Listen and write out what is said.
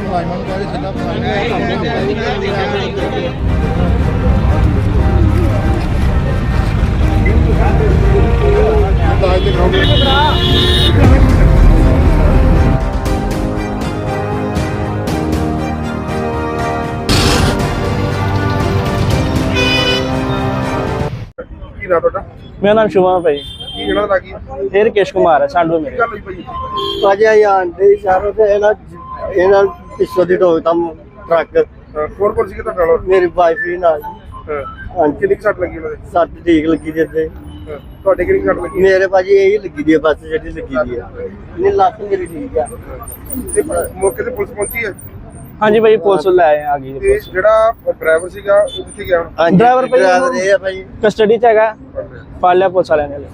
ਮੁਲਾਜ਼ਮਾਂ ਨੂੰ ਕਹਿੰਦੇ ਸਿੱਧਾ ਕੀ ਨਾਮ ਤੁਹਾਡਾ? ਮੇਰਾ ਨਾਮ ਸ਼ੁਭਮ ਭਾਈ। ਕੀ ਇਹਨਾਂ ਦਾ ਨਾਂ ਕੀ ਹੈ? ਇਹ ਰਕੇਸ਼ ਕੁਮਾਰ ਹੈ ਸਾਂਢੂ ਮੇਰੇ। ਗੱਲ ਹੋਈ ਭਾਈ ਭਾਜੀ ਆਂਦੇ ਸ਼ਹਿਰੋਂ ਤੇ ਇਹਨਾਂ ਪਿੱਛੋਂ ਦੀ ਢੋਤਾ ਟਰੱਕ ਕੌਣ ਕੌਣ ਸੀ ਤੁਹਾਡਾ ਨਾਲ? ਮੇਰੀ ਵਾਈਫ ਵੀ ਨਾਲ ਹਾਂਜੀ ਕਿੰਨੀ ਕੁ ਸੱਟ ਲੱਗੀ ਉਹਨਾਂ ਦੇ? ਸੱਟ ਠੀਕ ਲੱਗੀ ਜੇ ਤੇ ਤੁਹਾਡੇ ਕਿੰਨੀ ਕੁ ਸੱਟ ਲੱਗੀ? ਮੇਰੇ ਭਾਜੀ ਇਹੀ ਲੱਗੀ ਦੀ ਹੈ ਬਸ ਜਿਹੜੀ ਲੱਗੀ ਦੀ ਹੈ ਨਹੀਂ ਲੱਤ ਮੇਰੀ ਠੀਕ ਆ ਤੇ ਮੌਕੇ ਤੇ ਪੁਲਿਸ ਪਹੁੰਚੀ ਹੈ ਹਾਂਜੀ ਭਾਈ ਪੁਲਿਸ ਲੈ ਆਏ ਆ ਗਈ। ਤੇ ਜਿਹੜਾ ਡਰਾਈਵਰ ਸੀਗਾ ਉਹ ਕਿੱਥੇ ਗਿਆ ਹੁਣ? ਹਾਂਜੀ ਡਰਾਈਵਰ ਡਰਾਈਵਰ ਇਹ ਆ ਭਾਜੀ ਕਸਟਡੀ ਚ ਹੈਗਾ, ਫੜ ਲਿਆ ਪੁਲਿਸ ਵਾਲਿਆਂ ਨੇ।